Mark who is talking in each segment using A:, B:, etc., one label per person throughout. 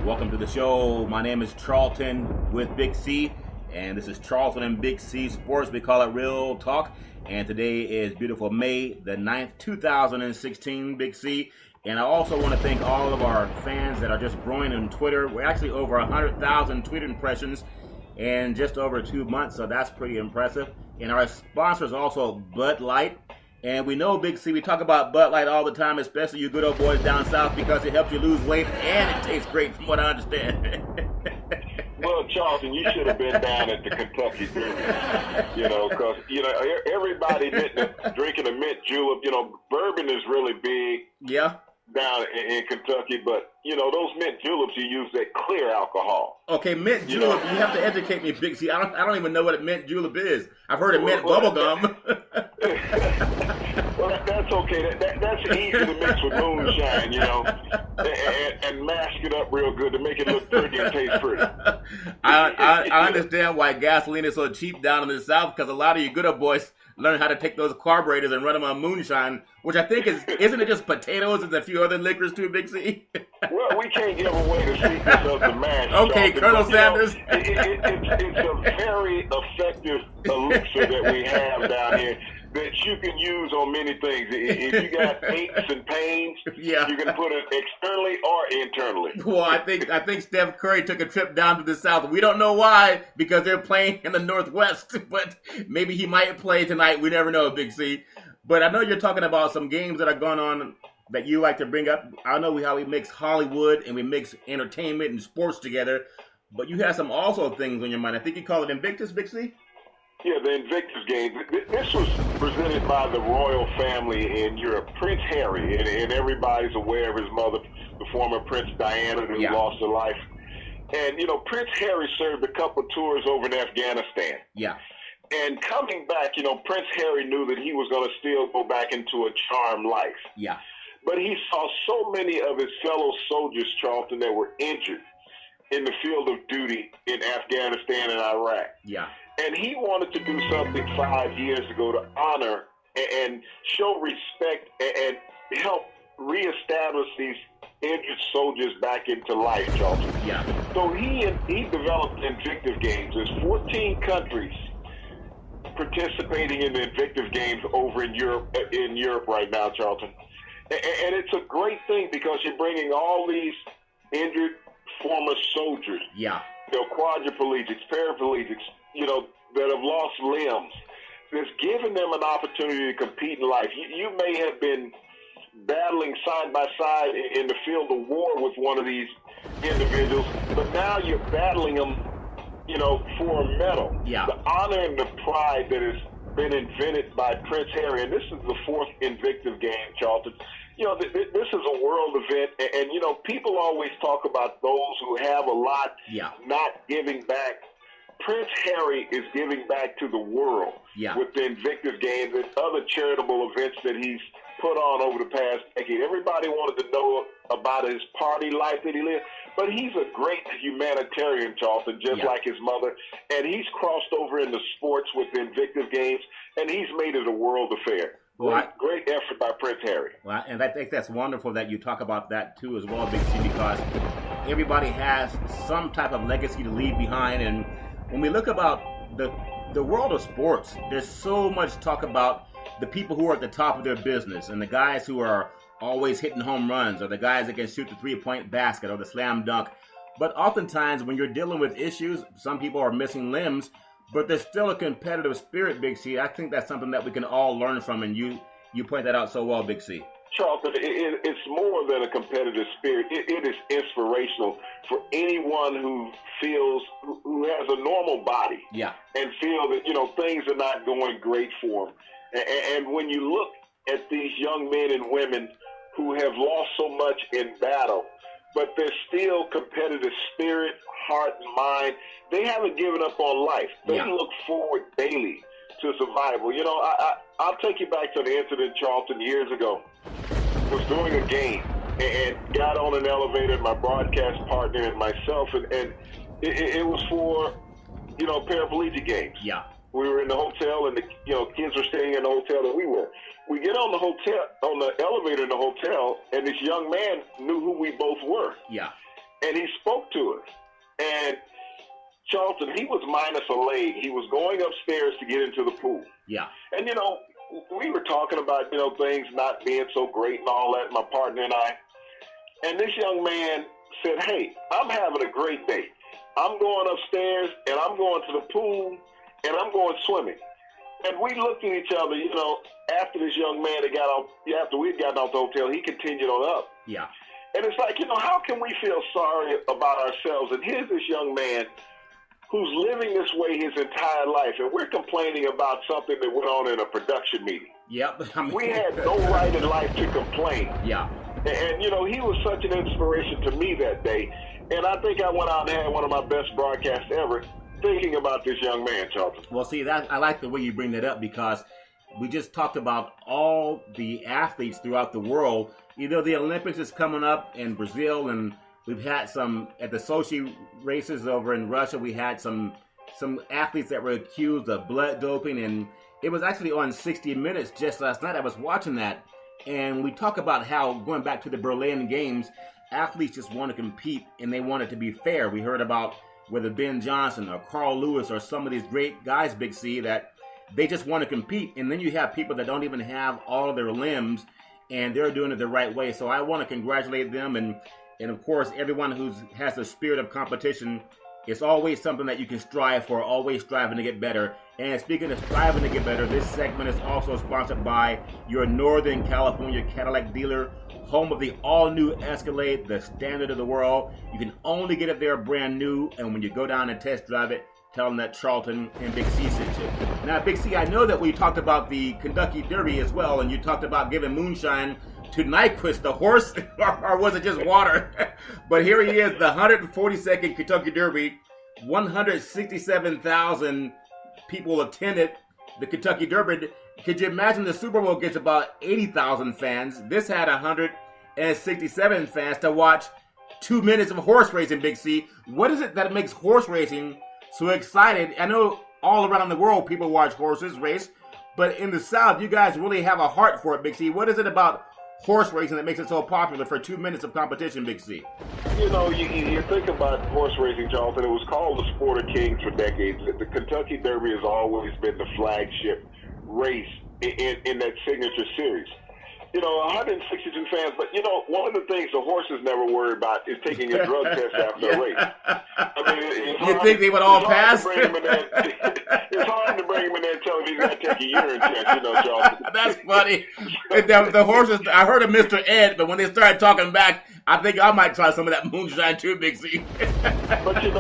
A: Welcome to the show. My name is Charlton with Big C, and this is Charlton and Big C Sports. We call it Real Talk, and today is beautiful May the 9th, 2016, Big C. And I also want to thank all of our fans that are just growing on Twitter. We're actually over 100,000 Twitter impressions in just over 2 months, so that's pretty impressive. And our sponsor is also Bud Light. And we know, Big C, we talk about Bud Light all the time, especially you good old boys down south, because it helps you lose weight and it tastes great, from what I understand.
B: Well, Charlton, you should have been down at the Kentucky Derby, because, everybody drinking a mint julep. Bourbon is really big down in Kentucky, but, those mint juleps, you use that clear alcohol.
A: Okay, mint julep, you have to educate me, Big C. I don't even know what a mint julep is. I've heard of mint bubble gum.
B: Well, that's okay. That's easy to mix with moonshine, and mask it up real good to make it look pretty and taste pretty.
A: I understand why gasoline is so cheap down in the South, because a lot of you good old boys learn how to take those carburetors and run them on moonshine, which I think isn't it just potatoes and a few other liquors too, Big C?
B: Well, we can't give away the secrets of the mash.
A: Okay, Colonel Sanders.
B: It's a very effective elixir that we have down here that you can use on many things. If you got aches and pains, you can put it externally or internally.
A: Well, I think Steph Curry took a trip down to the South. We don't know why, because they're playing in the Northwest, but maybe he might play tonight. We never know, Big C. But I know you're talking about some games that are going on that you like to bring up. I know how we mix Hollywood and we mix entertainment and sports together, but you have some also things on your mind. I think you call it Invictus, Big C?
B: Yeah, the Invictus Games. This was presented by the royal family in Europe. Prince Harry, and everybody's aware of his mother, the former Prince Diana, who lost her life. And, Prince Harry served a couple of tours over in Afghanistan.
A: Yeah.
B: And coming back, Prince Harry knew that he was going to still go back into a charmed life.
A: Yeah.
B: But he saw so many of his fellow soldiers, Charlton, that were injured in the field of duty in Afghanistan and Iraq.
A: Yeah.
B: And he wanted to do something 5 years ago to honor and show respect and help reestablish these injured soldiers back into life, Charlton.
A: Yeah.
B: So he developed Invictus Games. There's 14 countries participating in the Invictus Games over in Europe right now, Charlton. And it's a great thing because you're bringing all these injured former soldiers, quadriplegics, paraplegics, that have lost limbs. It's giving them an opportunity to compete in life. You may have been battling side by side in the field of war with one of these individuals, but now you're battling them, for a medal.
A: Yeah.
B: The honor and the pride that has been invented by Prince Harry, and this is the fourth Invictus Game, Charlton. This is a world event, and people always talk about those who have a lot not giving back. Prince Harry is giving back to the world with the Invictus Games and other charitable events that he's put on over the past decade. Everybody wanted to know about his party life that he lived, but he's a great humanitarian, Charlton, just like his mother, and he's crossed over into sports with the Invictus Games, and he's made it a world affair. Great effort by Prince Harry.
A: Well, and I think that's wonderful that you talk about that too as well, Big C, because everybody has some type of legacy to leave behind. And when we look about the world of sports, there's so much talk about the people who are at the top of their business and the guys who are always hitting home runs, or the guys that can shoot the three-point basket or the slam dunk. But oftentimes when you're dealing with issues, some people are missing limbs, but there's still a competitive spirit, Big C. I think that's something that we can all learn from, and you point that out so well, Big C.
B: Charlton, it's more than a competitive spirit. It is inspirational for anyone who has a normal body and feel that, things are not going great for them. And when you look at these young men and women who have lost so much in battle, but there's still competitive spirit, heart, and mind. They haven't given up on life. They look forward daily to survival. I'll take you back to an incident, Charlton, years ago. I was doing a game and got on an elevator, my broadcast partner and myself, and it was for, paraplegic games.
A: Yeah.
B: We were in the hotel, and the kids were staying in the hotel that we were. We get on the elevator in the hotel, and this young man knew who we both were.
A: Yeah.
B: and he spoke to us. And Charlton, he was minus a leg. He was going upstairs to get into the pool.
A: Yeah.
B: And, we were talking about, things not being so great and all that, my partner and I. And this young man said, hey, I'm having a great day. I'm going upstairs, and I'm going to the pool, and I'm going swimming. And we looked at each other, after this young man after we'd gotten off the hotel, he continued on up.
A: Yeah.
B: And it's like, how can we feel sorry about ourselves? And here's this young man who's living this way his entire life, and we're complaining about something that went on in a production meeting.
A: Yep.
B: We had no right in life to complain.
A: Yeah.
B: And, he was such an inspiration to me that day. And I think I went out and had one of my best broadcasts ever thinking about this young man, Charlton.
A: Well, see, I like the way you bring that up, because we just talked about all the athletes throughout the world. The Olympics is coming up in Brazil, and we've had some at the Sochi races over in Russia. We had some athletes that were accused of blood doping, and it was actually on 60 Minutes just last night. I was watching that, and we talk about how, going back to the Berlin Games, athletes just want to compete, and they want it to be fair. We heard about whether Ben Johnson or Carl Lewis or some of these great guys, Big C, that they just want to compete. And then you have people that don't even have all of their limbs, and they're doing it the right way. So I want to congratulate them. And of course, everyone who has the spirit of competition, it's always something that you can strive for, always striving to get better. And speaking of striving to get better, this segment is also sponsored by your Northern California Cadillac dealer, home of the all-new Escalade, the standard of the world. You can only get it there brand new, and when you go down and test drive it, tell them that Charlton and Big C sent you. Now, Big C, I know that we talked about the Kentucky Derby as well, and you talked about giving moonshine to Nyquist, the horse, or was it just water? But here he is, the 142nd Kentucky Derby. 167,000 people attended the Kentucky Derby. Could you imagine the Super Bowl gets about 80,000 fans? This had 167 fans to watch 2 minutes of horse racing, Big C. What is it that makes horse racing so exciting? I know all around the world people watch horses race, but in the South, you guys really have a heart for it, Big C. What is it about horse racing that makes it so popular for 2 minutes of competition, Big C?
B: You think about horse racing, Charlton. It was called the Sport of Kings for decades. The Kentucky Derby has always been the flagship race in that signature series. 162 fans, but one of the things the horses never worry about is taking a drug test after a race.
A: You think they would all pass?
B: It's hard to bring him in there and tell him he's got to take a urine test, Charlton.
A: That's funny. The horses, I heard of Mr. Ed, but when they started talking back, I think I might try some of that moonshine too, Big C.
B: But you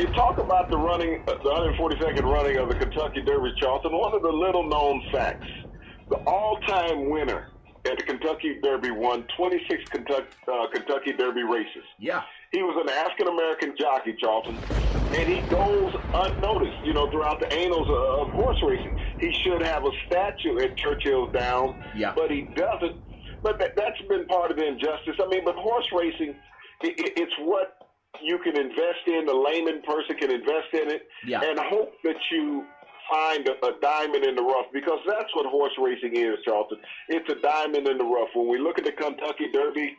B: talk about the 142nd running of the Kentucky Derby, Charlton. One of the little known facts: the all-time winner at the Kentucky Derby won 26 Kentucky Derby races.
A: Yeah.
B: He was an African-American jockey, Charlton, and he goes unnoticed, throughout the annals of horse racing. He should have a statue at Churchill's Downs, but he doesn't. But that's been part of the injustice. But horse racing, it's what you can invest in. The layman person can invest in it and hope that you find a diamond in the rough, because that's what horse racing is, Charlton. It's a diamond in the rough. When we look at the Kentucky Derby,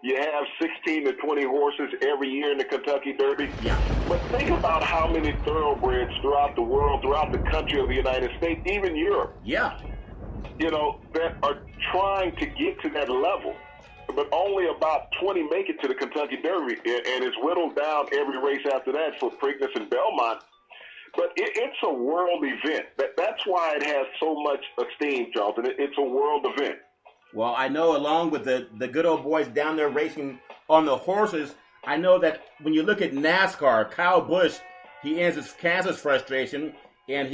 B: you have 16 to 20 horses every year in the Kentucky Derby.
A: Yeah.
B: But think about how many thoroughbreds throughout the world, throughout the country of the United States, even Europe.
A: Yeah.
B: That are trying to get to that level. But only about 20 make it to the Kentucky Derby, and it's whittled down every race after that for Preakness and Belmont. But it's a world event. That's why it has so much esteem, Charlton. It's a world event.
A: Well, I know along with the good old boys down there racing on the horses, I know that when you look at NASCAR, Kyle Busch, he ends his Kansas frustration, and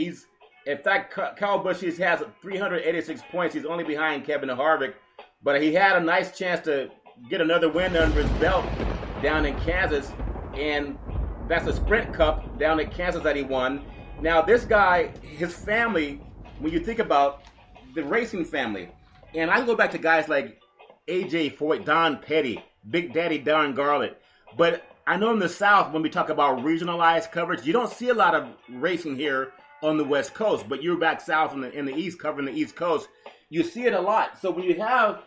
A: in fact, Kyle Busch has 386 points. He's only behind Kevin Harvick, but he had a nice chance to get another win under his belt down in Kansas, and that's a Sprint Cup down in Kansas that he won. Now, this guy, his family, when you think about the racing family, and I go back to guys like A.J. Foyt, Don Petty, Big Daddy Don Garlett, but I know in the South, when we talk about regionalized coverage, you don't see a lot of racing here on the West Coast, but you're back south in the East, covering the East Coast, you see it a lot. So when you have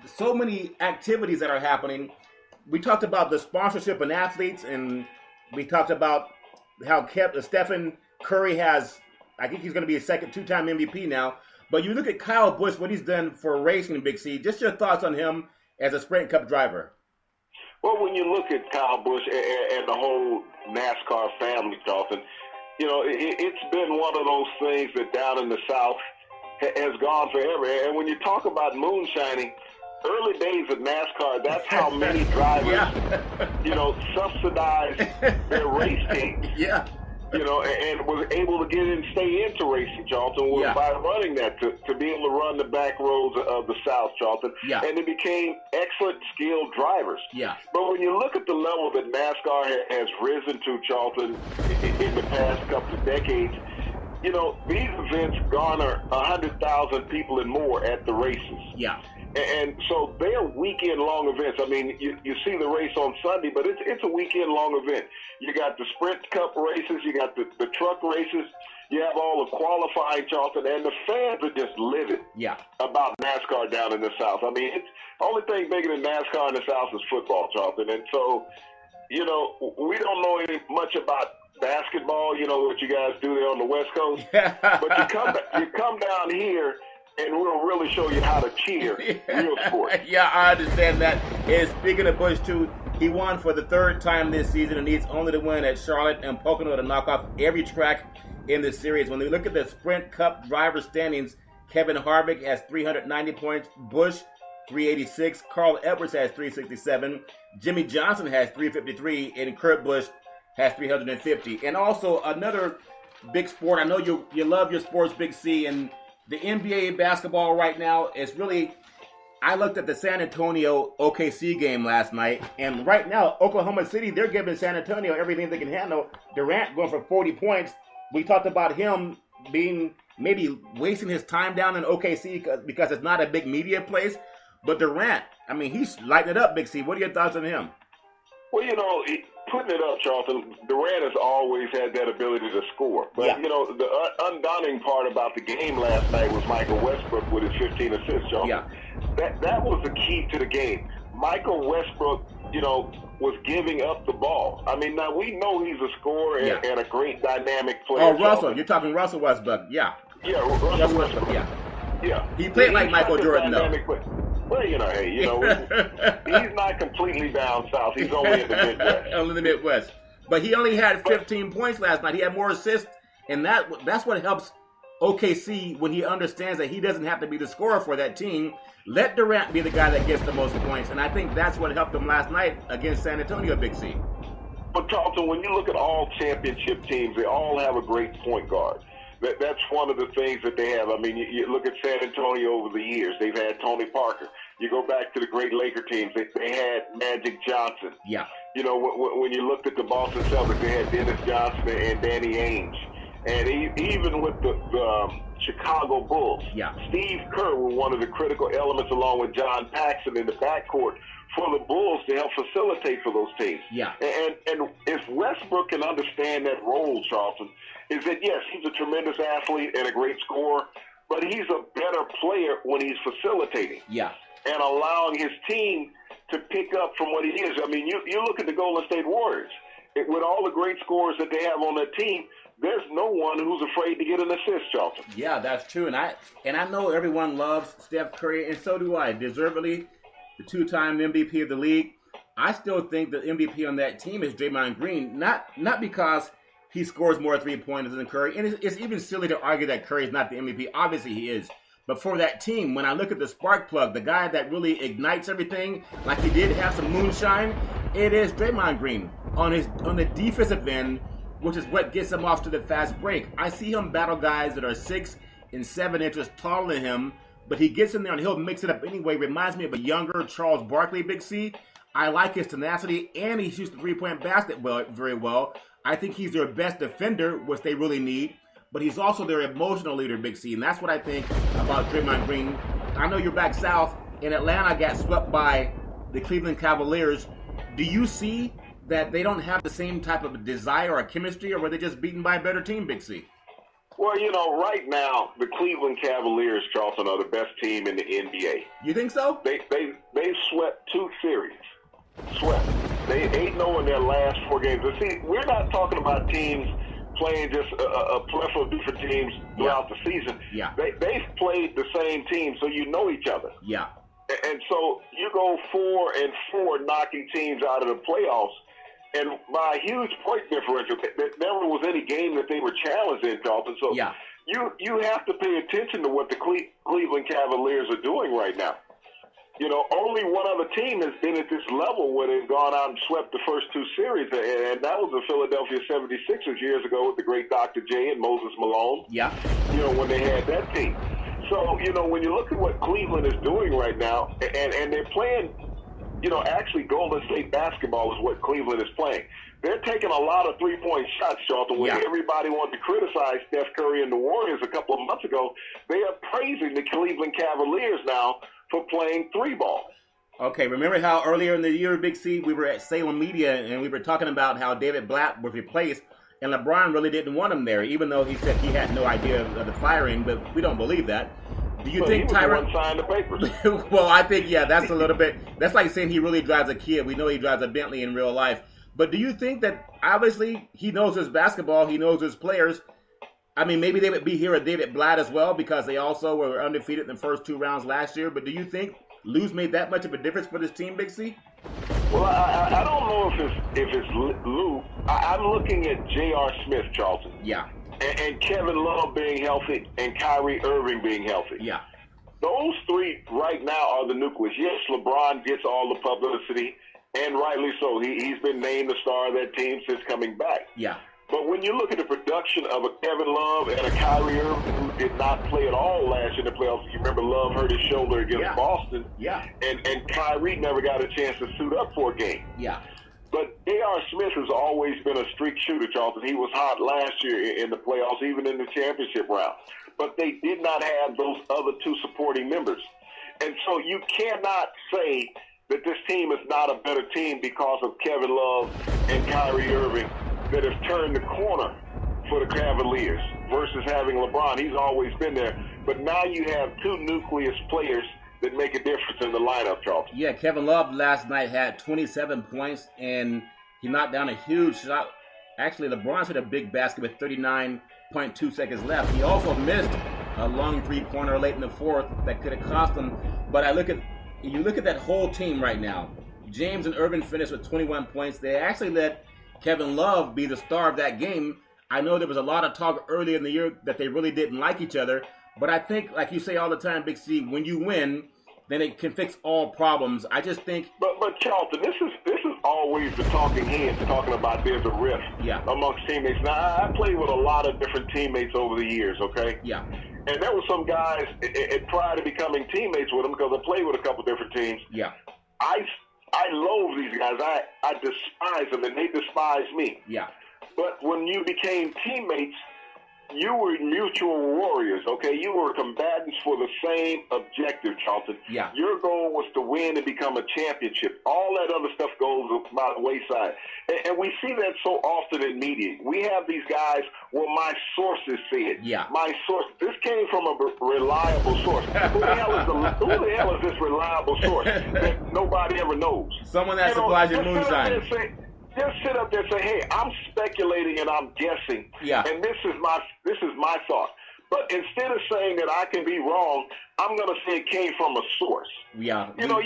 A: so many activities that are happening, we talked about the sponsorship and athletes, and we talked about how Stephen Curry has, I think he's going to be a second two-time MVP now. But you look at Kyle Busch, what he's done for racing in Big C. Just your thoughts on him as a Sprint Cup driver.
B: Well, when you look at Kyle Busch and the whole NASCAR family, Charlton, you know, it's been one of those things that down in the South has gone forever. And when you talk about moonshining, early days of NASCAR, that's how many drivers, you know, subsidized their race teams.
A: Yeah.
B: You know, and was able to get in, stay into racing, Charlton, by running that to be able to run the back roads of the South, Charlton.
A: Yeah.
B: And they became excellent, skilled drivers.
A: Yeah.
B: But when you look at the level that NASCAR has risen to, Charlton, in the past couple of decades, you know, these events garner 100,000 people and more at the races.
A: Yeah.
B: And so they're weekend-long events. I mean, you see the race on Sunday, but it's a weekend-long event. You got the Sprint Cup races, you got the truck races, you have all the qualifying, Charlton, and the fans are just livid about NASCAR down in the South. I mean, it's the only thing bigger than NASCAR in the South is football, Charlton. And so, you know, we don't know any much about basketball, you know, what you guys do there on the West Coast. But you come down here, and we'll really show you how to cheer real sports.
A: Yeah, I understand that. And speaking of Busch, too, he won for the third time this season and needs only to win at Charlotte and Pocono to knock off every track in the series. When we look at the Sprint Cup driver standings, Kevin Harvick has 390 points, Busch 386, Carl Edwards has 367, Jimmy Johnson has 353, and Kurt Busch has 350. And also another big sport, I know you love your sports, Big C, and the NBA basketball right now is really, I looked at the San Antonio OKC game last night, and right now, Oklahoma City, they're giving San Antonio everything they can handle. Durant going for 40 points. We talked about him being maybe wasting his time down in OKC because it's not a big media place. But Durant, I mean, he's lighting it up, Big C. What are your thoughts on him?
B: Well, you know, putting it up, Charlton, Durant has always had that ability to score. But, you know, the undaunting part about the game last night was Michael Westbrook with his 15 assists, Charlton.
A: Yeah.
B: That was the key to the game. Michael Westbrook, you know, was giving up the ball. I mean, now we know he's a scorer and a great dynamic player.
A: Oh, Russell. Charlton. You're talking Russell Westbrook. Yeah.
B: Yeah, Russell Westbrook.
A: Yeah. He played like Michael Jordan, though.
B: Well, you know, hey, you know, he's not completely down south. He's only in the Midwest.
A: Only the Midwest. But he only had 15 points last night. He had more assists, and that's what helps OKC when he understands that he doesn't have to be the scorer for that team. Let Durant be the guy that gets the most points, and I think that's what helped him last night against San Antonio, Big C.
B: But, Charlton, when you look at all championship teams, they all have a great point guard. That's one of the things that they have. I mean, you look at San Antonio over the years. They've had Tony Parker. You go back to the great Laker teams. They had Magic Johnson.
A: Yeah.
B: You know, when you looked at the Boston Celtics, they had Dennis Johnson and Danny Ainge. And even with the Chicago Bulls, Steve Kerr was one of the critical elements along with John Paxson in the backcourt for the Bulls to help facilitate for those teams.
A: Yeah.
B: And if Westbrook can understand that role, Charlton, is that, yes, he's a tremendous athlete and a great scorer, but he's a better player when he's facilitating.
A: Yeah.
B: And allowing his team to pick up from what he is. I mean, you look at the Golden State Warriors. With all the great scorers that they have on their team, there's no one who's afraid to get an assist, Charlton.
A: Yeah, that's true. And I know everyone loves Steph Curry, and so do I. Deservedly, the two-time MVP of the league. I still think the MVP on that team is Draymond Green, not because he scores more three-pointers than Curry. And it's even silly to argue that Curry is not the MVP. Obviously, he is. But for that team, when I look at the spark plug, the guy that really ignites everything, like he did have some moonshine, it is Draymond Green on the defensive end, which is what gets him off to the fast break. I see him battle guys that are 6 and 7 inches taller than him, but he gets in there and he'll mix it up anyway. Reminds me of a younger Charles Barkley, Big C. I like his tenacity, and he shoots the three-point basket very well. I think he's their best defender, which they really need. But he's also their emotional leader, Big C, and that's what I think about Draymond Green. I know you're back south, and Atlanta got swept by the Cleveland Cavaliers. Do you see that they don't have the same type of desire or chemistry, or were they just beaten by a better team, Big C?
B: Well, you know, right now, the Cleveland Cavaliers, Charlton, are the best team in the NBA.
A: You think so?
B: They swept 2 series. swept. They 8-0 in their last 4 games. And see, we're not talking about teams playing just a plethora of different teams throughout the season.
A: Yeah.
B: They've played the same team, so you know each other.
A: Yeah.
B: And so you go 4-4 knocking teams out of the playoffs, and by a huge point differential, there never was any game that they were challenged in, Charlton. So you have to pay attention to what the Cleveland Cavaliers are doing right now. You know, only one other team has been at this level where they've gone out and swept the first 2 series, and that was the Philadelphia 76ers years ago with the great Dr. J and Moses Malone.
A: Yeah.
B: You know, when they had that team. So, you know, when you look at what Cleveland is doing right now, and they're playing, you know, actually Golden State basketball is what Cleveland is playing. They're taking a lot of three-point shots, Charlton. When everybody wanted to criticize Steph Curry and the Warriors a couple of months ago, they are praising the Cleveland Cavaliers now for playing 3-ball.
A: Okay, remember how earlier in the year, Big C, we were at Salem Media and we were talking about how David Blatt was replaced, and LeBron really didn't want him there, even though he said he had no idea of the firing, but we don't believe that. Do you think
B: Tyron signed the papers?
A: Well, I think, that's a little bit, that's like saying he really drives a Kia. We know he drives a Bentley in real life. But do you think that, obviously, he knows his basketball, he knows his players. I mean, maybe they would be here with David Blatt as well because they also were undefeated in the first 2 rounds last year. But do you think Lou's made that much of a difference for this team, Big C?
B: Well, I don't know if it's Lou. I'm looking at J.R. Smith, Charlton.
A: Yeah.
B: And Kevin Love being healthy and Kyrie Irving being healthy.
A: Yeah.
B: Those 3 right now are the nucleus. Yes, LeBron gets all the publicity, and rightly so. He's been named the star of that team since coming back.
A: Yeah.
B: But when you look at the production of a Kevin Love and a Kyrie Irving who did not play at all last year in the playoffs, you remember Love hurt his shoulder against Boston.
A: Yeah.
B: And Kyrie never got a chance to suit up for a game.
A: Yeah.
B: But J.R. Smith has always been a streak shooter, Charlton. He was hot last year in the playoffs, even in the championship round. But they did not have those other 2 supporting members. And so you cannot say that this team is not a better team because of Kevin Love and Kyrie Irving that have turned the corner for the Cavaliers versus having LeBron. He's always been there. But now you have 2 nucleus players that make a difference in the lineup, Charlton.
A: Yeah, Kevin Love last night had 27 points, and he knocked down a huge shot. Actually, LeBron hit a big basket with 39.2 seconds left. He also missed a long 3-pointer late in the 4th that could have cost him. But you look at that whole team right now. James and Irvin finished with 21 points. They actually let Kevin Love be the star of that game. I know there was a lot of talk earlier in the year that they really didn't like each other. But I think, like you say all the time, Big C, when you win, then it can fix all problems. I just think.
B: But Charlton, this is always the talking heads talking about there's a rift amongst teammates. Now, I played with a lot of different teammates over the years, okay?
A: Yeah.
B: And there were some guys prior to becoming teammates with them, because I played with a couple different teams.
A: Yeah.
B: I loathe these guys. I despise them, and they despise me.
A: Yeah.
B: But when you became teammates, you were mutual warriors, okay? You were combatants for the same objective, Charlton.
A: Yeah.
B: Your goal was to win and become a championship. All that other stuff goes by the wayside. And we see that so often in media. We have these guys, well, my sources say it.
A: Yeah.
B: My source. This came from a reliable source. Who the hell is this reliable source that nobody ever knows?
A: Someone that supplies your moonshine.
B: Just sit up there and say, hey, I'm speculating and I'm guessing.
A: Yeah.
B: And this is my thought. But instead of saying that I can be wrong, I'm going to say it came from a source.
A: Yeah.
B: You don't,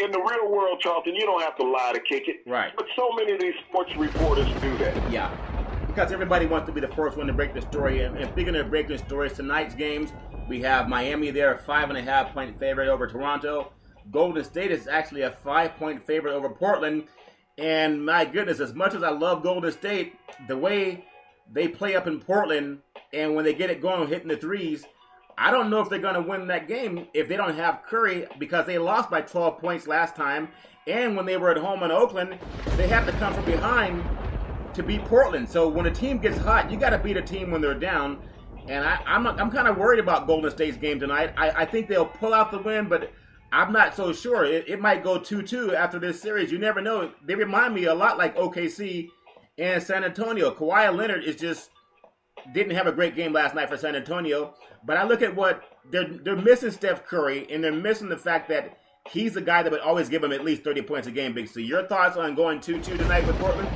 B: in the real world, Charlton, you don't have to lie to kick it.
A: Right.
B: But so many of these sports reporters do that.
A: Yeah. Because everybody wants to be the first one to break the story. And speaking of breaking stories, tonight's games, we have Miami there, a 5.5-point favorite over Toronto. Golden State is actually a 5-point favorite over Portland. And my goodness, as much as I love Golden State, the way they play up in Portland and when they get it going, hitting the threes, I don't know if they're going to win that game if they don't have Curry, because they lost by 12 points last time. And when they were at home in Oakland, they have to come from behind to beat Portland. So when a team gets hot, you got to beat a team when they're down. And I'm kind of worried about Golden State's game tonight. I think they'll pull out the win, but I'm not so sure. It might go 2-2 after this series. You never know. They remind me a lot like OKC and San Antonio. Kawhi Leonard didn't have a great game last night for San Antonio. But I look at what they're missing Steph Curry, and they're missing the fact that he's the guy that would always give him at least 30 points a game, Big C. Your thoughts on going 2-2 tonight with Portland?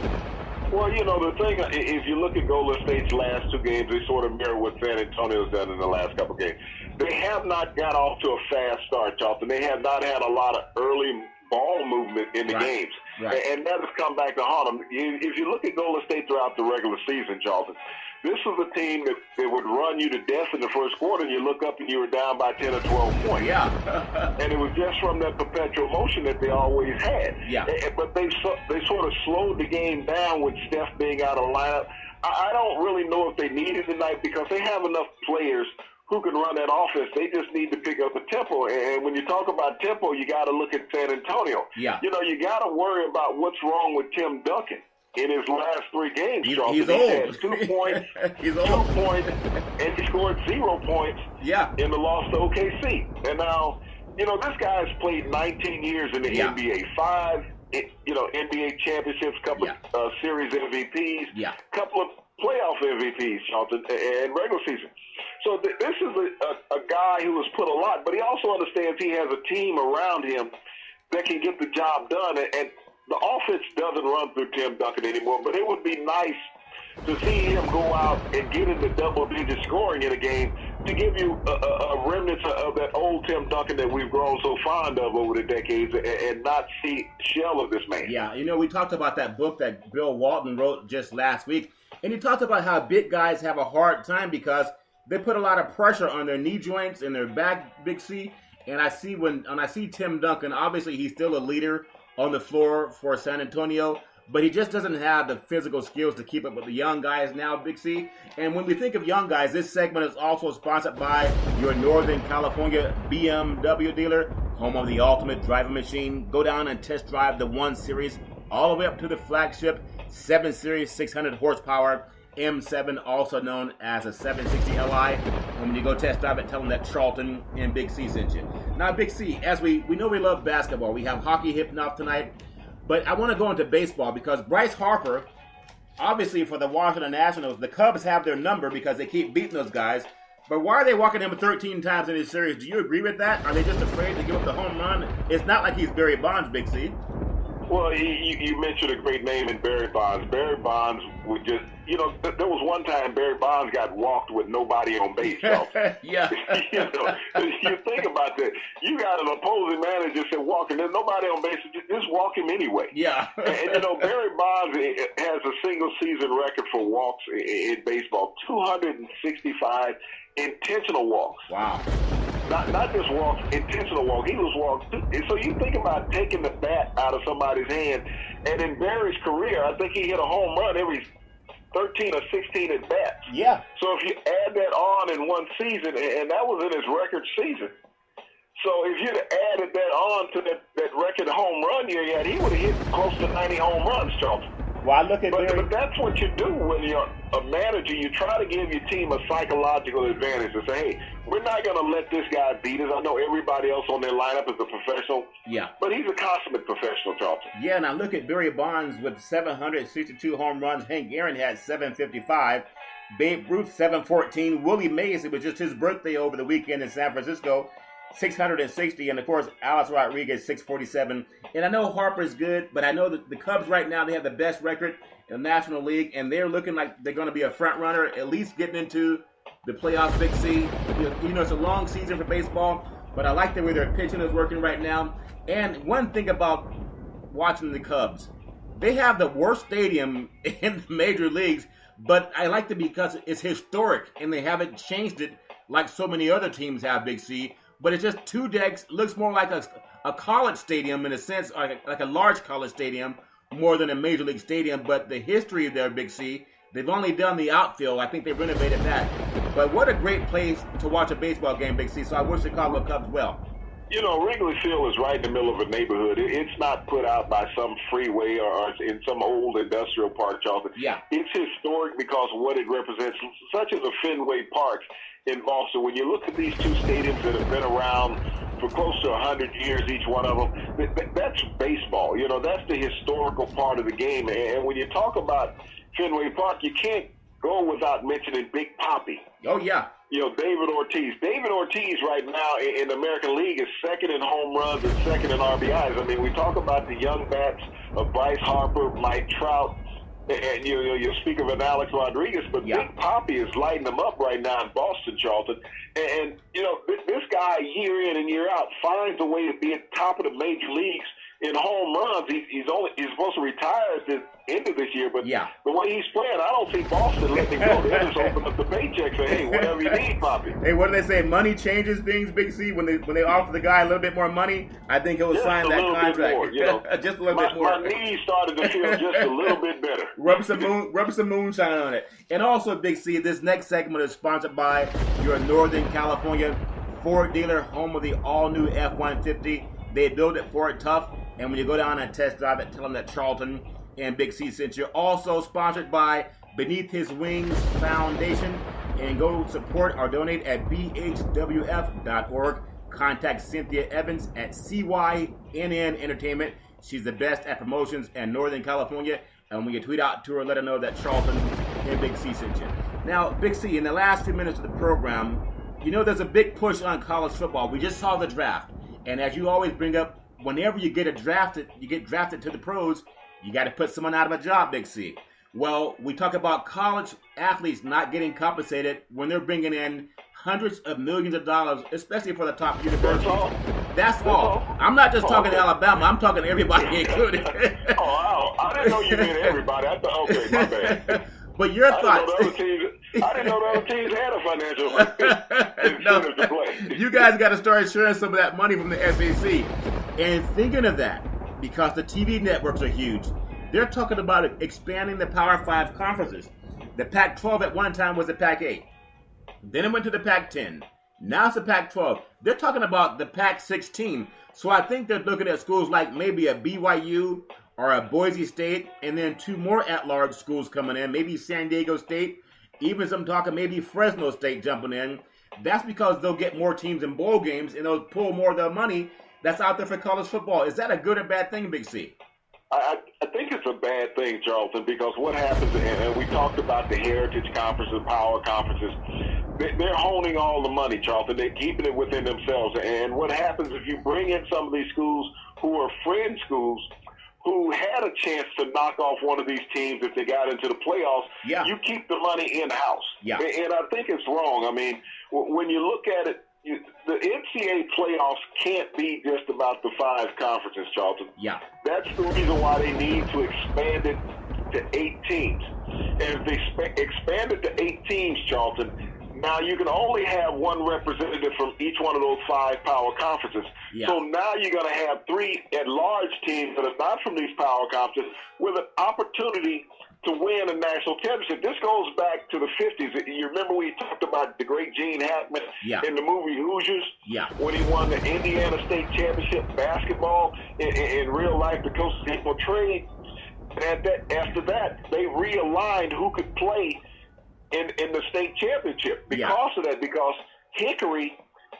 B: Well, the thing, if you look at Golden State's last two games, they sort of mirror what San Antonio's done in the last couple games. They have not got off to a fast start, Charlton. They have not had a lot of early ball movement in the games. Right. And that has come back to haunt them. If you look at Golden State throughout the regular season, Charlton, this was a team that would run you to death in the first quarter, and you look up and you were down by 10 or 12 points.
A: Yeah.
B: And it was just from that perpetual motion that they always had.
A: Yeah.
B: But they sort of slowed the game down with Steph being out of the lineup. I don't really know if they need it tonight because they have enough players who can run that offense. They just need to pick up the tempo. And when you talk about tempo, you got to look at San Antonio.
A: Yeah.
B: You got to worry about what's wrong with Tim Duncan. In his last three games,
A: he's
B: old.
A: He
B: had 2 points,
A: he's
B: 2
A: old.
B: points, and he scored 0 points in the loss to OKC. And now, this guy's played 19 years in the NBA, 5, NBA championships, couple of series MVPs, couple of playoff MVPs, Charlton, and regular season. So this is a guy who has put a lot, but he also understands he has a team around him that can get the job done. And the offense doesn't run through Tim Duncan anymore, but it would be nice to see him go out and get into double-digit scoring in a game to give you a remnant of that old Tim Duncan that we've grown so fond of over the decades and not see shell of this man.
A: Yeah, we talked about that book that Bill Walton wrote just last week, and he talked about how big guys have a hard time because they put a lot of pressure on their knee joints and their back, Big C, and I see Tim Duncan, obviously he's still a leader on the floor for San Antonio, but he just doesn't have the physical skills to keep up with the young guys now, Big C. And when we think of young guys, this segment is also sponsored by your Northern California BMW dealer, home of the ultimate driving machine. Go down and test drive the 1 Series all the way up to the flagship 7 Series 600 horsepower M7, also known as a 760 Li. And when you go test drive it, tell them that Charlton and Big C sent you. Now, Big C, as we know we love basketball. We have hockey hitting off tonight. But I want to go into baseball because Bryce Harper, obviously for the Washington Nationals, the Cubs have their number because they keep beating those guys. But why are they walking him 13 times in this series? Do you agree with that? Are they just afraid to give up the home run? It's not like he's Barry Bonds, Big C.
B: Well, you mentioned a great name in Barry Bonds. Barry Bonds would just, there was one time Barry Bonds got walked with nobody on base.
A: Yeah.
B: You think about that. You got an opposing manager said walking, there's nobody on base, just walk him anyway.
A: Yeah.
B: and Barry Bonds has a single season record for walks in baseball, 265 intentional walks.
A: Wow.
B: Not just walks, intentional walk. He was walked. So you think about taking the bat out of somebody's hand. And in Barry's career, I think he hit a home run every 13 or 16 at bats.
A: Yeah.
B: So if you add that on in one season, and that was in his record season. So if you'd have added that on to that record home run year he had, he would have hit close to 90 home runs, Charlton.
A: Well, I look at
B: but that's what you do when you're a manager. You try to give your team a psychological advantage and say, hey, we're not going to let this guy beat us. I know everybody else on their lineup is a professional.
A: Yeah.
B: But he's a consummate professional, Charlton.
A: Yeah, and I look at Barry Bonds with 762 home runs. Hank Aaron had 755. Babe Ruth, 714. Willie Mays, it was just his birthday over the weekend in San Francisco, 660. And, of course, Alex Rodriguez, 647. And I know Harper's good, but I know that the Cubs right now, they have the best record in the National League, and they're looking like they're going to be a front runner, at least getting into the playoffs, Big C. It's a long season for baseball, but I like the way their pitching is working right now. And one thing about watching the Cubs, they have the worst stadium in the major leagues, but I like it because it's historic, and they haven't changed it like so many other teams have, Big C. But it's just 2 decks. Looks more like a college stadium in a sense, like a large college stadium, more than a major league stadium. But the history there, Big C, they've only done the outfield. I think they renovated that. But what a great place to watch a baseball game, Big C. So I wish Chicago Cubs well.
B: Wrigley Field is right in the middle of a neighborhood. It's not put out by some freeway or in some old industrial park, Charlton.
A: Yeah.
B: It's historic because of what it represents, such as a Fenway Park in Boston. When you look at these two stadiums that have been around for close to 100 years, each one of them, that's baseball. That's the historical part of the game. And when you talk about Fenway Park, you can't go without mentioning Big Papi.
A: Oh, yeah.
B: David Ortiz. David Ortiz right now in the American League is second in home runs and second in RBIs. I mean, we talk about the young bats of Bryce Harper, Mike Trout, and you speak of an Alex Rodriguez, but Big Papi is lighting them up right now in Boston, Charlton. And this guy year in and year out finds a way to be at the top of the major leagues in home runs. He's supposed to retire at the end of this year, but the way he's playing, I don't see Boston letting him go. They just open up the paycheck and say, hey, whatever you need, Papi.
A: Hey, what do they say? Money changes things, Big C. When they offer the guy a little bit more money, I think he'll sign that contract.
B: More,
A: just a little bit more.
B: My knees started to feel just a little bit better.
A: Rub some moonshine on it. And also, Big C, this next segment is sponsored by your Northern California Ford dealer, home of the all-new F-150. They build it for it tough. And when you go down and test drive it, tell them that Charlton and Big C sent you. Also sponsored by Beneath His Wings Foundation. And go support or donate at bhwf.org. Contact Cynthia Evans at CYNN Entertainment. She's the best at promotions in Northern California. And when you tweet out to her, let her know that Charlton and Big C sent you. Now, Big C, in the last few minutes of the program, there's a big push on college football. We just saw the draft. And as you always bring up, whenever you get drafted to the pros, you got to put someone out of a job, Big C. Well, we talk about college athletes not getting compensated when they're bringing in hundreds of millions of dollars, especially for the top universities. That's all. I'm not just talking to Alabama. I'm talking to everybody included.
B: I didn't know you meant everybody. I thought, okay, my bad.
A: But your thoughts?
B: I didn't know the other teams had a financial incentive to play.
A: You guys got to start sharing some of that money from the SEC. And thinking of that, because the TV networks are huge, they're talking about expanding the Power 5 conferences. The Pac-12 at one time was the Pac-8. Then it went to the Pac-10. Now it's the Pac-12. They're talking about the Pac-16. So I think they're looking at schools like maybe a BYU or a Boise State, and then two more at-large schools coming in, maybe San Diego State, even some talking maybe Fresno State jumping in. That's because they'll get more teams in bowl games, and they'll pull more of the money that's out there for college football. Is that a good or bad thing, Big C?
B: I think it's a bad thing, Charlton, because what happens, and we talked about the Heritage Conferences, Power Conferences, they're honing all the money, Charlton. They're keeping it within themselves. And what happens if you bring in some of these schools who are friend schools, who had a chance to knock off one of these teams if they got into the playoffs, you keep the money in-house.
A: Yeah.
B: And I think it's wrong. I mean, when you look at it, the NCAA playoffs can't be just about the 5 conferences, Charlton.
A: Yeah.
B: That's the reason why they need to expand it to 8 teams. And if they expand it to 8 teams, Charlton, now you can only have one representative from each one of those 5 power conferences.
A: Yeah.
B: So now you're going to have 3 at-large teams that are not from these power conferences with an opportunity to win a national championship. This goes back to the 50s. You remember we talked about the great Gene Hackman in the movie Hoosiers?
A: Yeah.
B: When he won the Indiana State Championship basketball in real life, the coach he portrayed. And after that, they realigned who could play in the state championship because of that, because Hickory,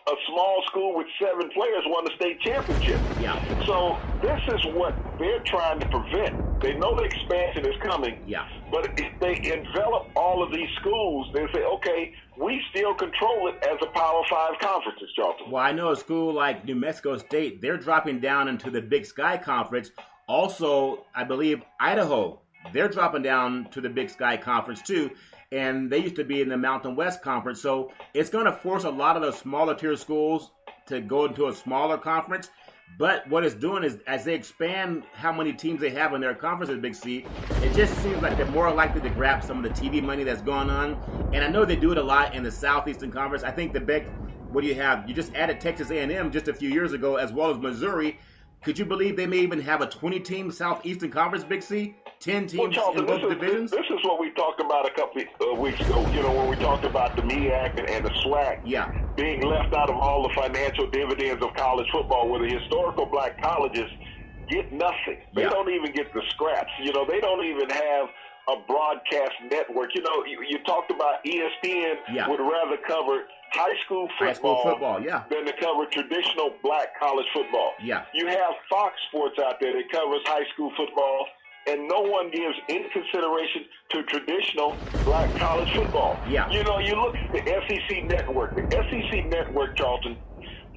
B: a small school with 7 players, won the state championship.
A: Yeah.
B: So this is what they're trying to prevent. They know the expansion is coming.
A: Yeah.
B: But if they envelop all of these schools, they say, okay, we still control it as a Power 5 conferences, Charlton.
A: Well, I know a school like New Mexico State, they're dropping down into the Big Sky Conference. Also, I believe Idaho, they're dropping down to the Big Sky Conference too. And they used to be in the Mountain West Conference. So it's going to force a lot of those smaller tier schools to go into a smaller conference. But what it's doing is, as they expand how many teams they have in their conferences, Big C, it just seems like they're more likely to grab some of the TV money that's going on. And I know they do it a lot in the Southeastern Conference. I think the big, what do you have? You just added Texas A&M just a few years ago, as well as Missouri. Could you believe they may even have a 20-team Southeastern Conference, Big C? 10 teams
B: Charlton,
A: in both divisions?
B: This is what we talked about a couple of weeks ago, when we talked about the MEAC and the SWAC being left out of all the financial dividends of college football, where the historical black colleges get nothing. They don't even get the scraps. They don't even have a broadcast network. You talked about ESPN would rather cover high school football than to cover traditional black college football.
A: Yeah.
B: You have Fox Sports out there that covers high school football and no one gives any consideration to traditional black college football.
A: Yeah.
B: You know, you look at the SEC network. The SEC network, Charlton,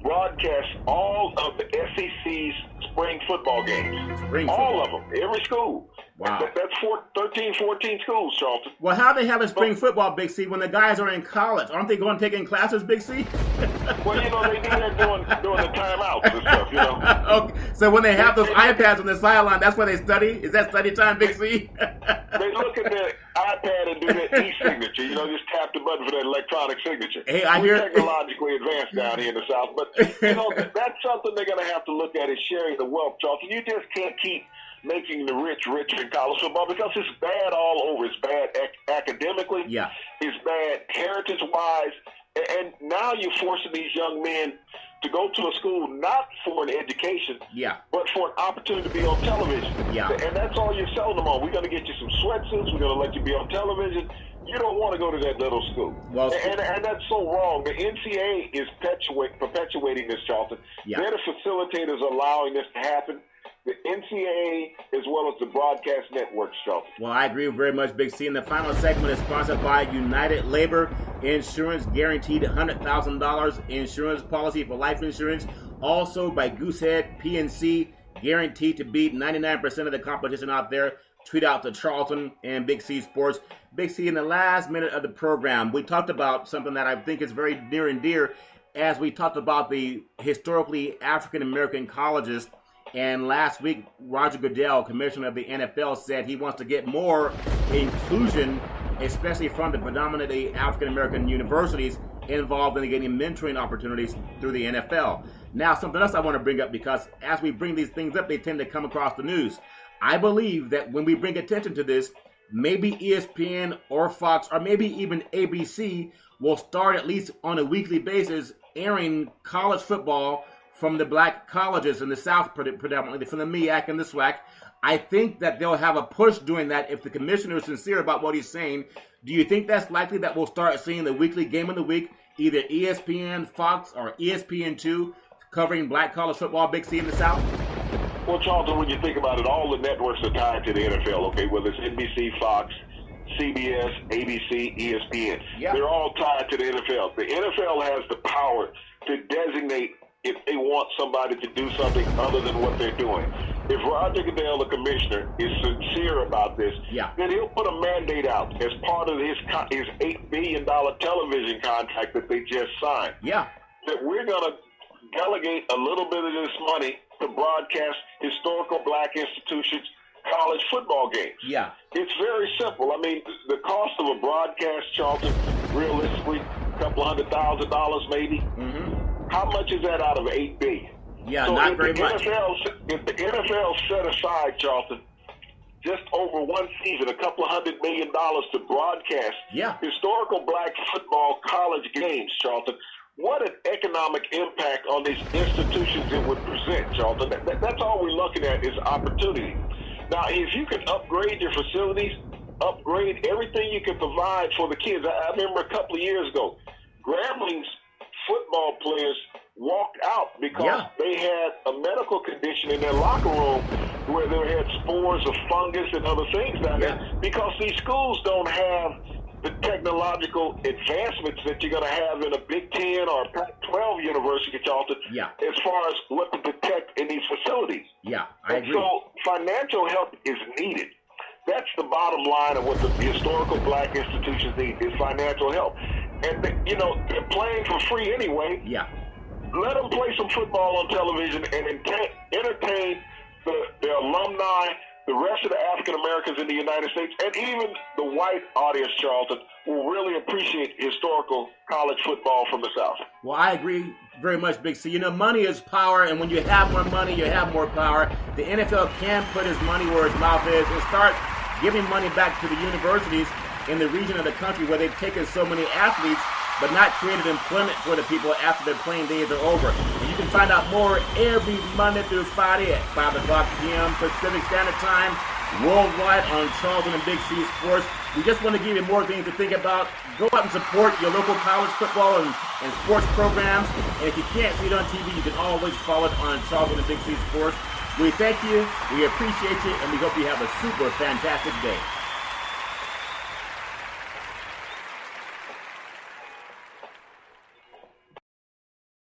B: broadcasts all of the SEC's spring football games. All of them, every school.
A: Wow.
B: That's 13, 14 schools, Charlton.
A: Well, how are they having spring football, Big C, when the guys are in college? Aren't they going taking classes, Big C?
B: Well, you know, they do that during the timeouts and stuff, you know.
A: Okay. So when they have those iPads on the sideline, that's where they study? Is that study time, Big C?
B: They look at their iPad and do their e-signature. You know, just tap the button for that electronic signature.
A: Hey,
B: We're technologically advanced down here in the South. But, you know, that's something they're going to have to look at is sharing the wealth, Charlton. You just can't keep making the rich richer in college football because it's bad all over. It's bad academically.
A: Yeah.
B: It's bad heritage-wise. And now you're forcing these young men to go to a school not for an education, but for an opportunity to be on television.
A: Yeah.
B: And that's all you're selling them on. We're going to get you some sweatsuits. We're going to let you be on television. You don't want to go to that little school.
A: Well,
B: and that's so wrong. The NCAA is perpetuating this, Charlton.
A: Yeah.
B: They're the facilitators allowing this to happen. The NCAA as well as the broadcast networks, Charlton.
A: Well, I agree very much, Big C. And the final segment is sponsored by United Labor Insurance, guaranteed $100,000 insurance policy for life insurance. Also by Goosehead PNC, guaranteed to beat 99% of the competition out there. Tweet out to Charlton and Big C Sports. Big C, in the last minute of the program, we talked about something that I think is very near and dear as we talked about the historically African-American colleges. And last week, Roger Goodell, commissioner of the NFL, said he wants to get more inclusion, especially from the predominantly African-American universities, involved in getting mentoring opportunities through the NFL. Now, something else I want to bring up, because as we bring these things up, they tend to come across the news. I believe that when we bring attention to this, maybe ESPN or Fox or maybe even ABC will start, at least on a weekly basis, airing college football from the black colleges in the South, predominantly from the MEAC and the SWAC. I think that they'll have a push doing that if the commissioner is sincere about what he's saying. Do you think that's likely that we'll start seeing the weekly game of the week, either ESPN, Fox, or ESPN2, covering black college football, Big C, in the South?
B: Well, Charlton, when you think about it, all the networks are tied to the NFL, okay, whether it's NBC, Fox, CBS, ABC, ESPN.
A: Yeah.
B: They're all tied to the NFL. The NFL has the power to designate if they want somebody to do something other than what they're doing. If Roger Goodell, the commissioner, is sincere about this, then he'll put a mandate out as part of his $8 billion television contract that they just signed.
A: Yeah.
B: That we're going to delegate a little bit of this money to broadcast historical black institutions college football games.
A: Yeah.
B: It's very simple. I mean, the cost of a broadcast, Charlton, realistically, a couple $100,000 maybe.
A: Mm-hmm.
B: How much is that out of $8 billion?
A: Yeah,
B: so
A: not very much.
B: If the NFL set aside, Charlton, just over one season, a couple of $100 million to broadcast historical black football college games, Charlton, what an economic impact on these institutions it would present, Charlton. That's all we're looking at is opportunity. Now, if you can upgrade your facilities, upgrade everything you can provide for the kids. I remember a couple of years ago, Grambling's football players walked out because they had a medical condition in their locker room where they had spores of fungus and other things down there because these schools don't have the technological advancements that you're going to have in a Big Ten or a Pac-12 university, Charlton, as far as what to protect in these facilities.
A: Yeah, I agree.
B: So financial help is needed. That's the bottom line of what the historical black institutions need is financial help. And, they're playing for free anyway.
A: Yeah.
B: Let them play some football on television and entertain the alumni, the rest of the African Americans in the United States, and even the white audience, Charlton, will really appreciate historical college football from the South.
A: Well, I agree very much, Big C. Money is power, and when you have more money, you have more power. The NFL can put his money where his mouth is and start giving money back to the universities in the region of the country where they've taken so many athletes but not created employment for the people after their playing days are over. And you can find out more every Monday through Friday at 5 o'clock p.m. Pacific Standard Time, worldwide on Charlton and Big C Sports. We just want to give you more things to think about. Go out and support your local college football and sports programs. And if you can't see it on TV, you can always follow it on Charlton and Big C Sports. We thank you, we appreciate you, and we hope you have a super fantastic day.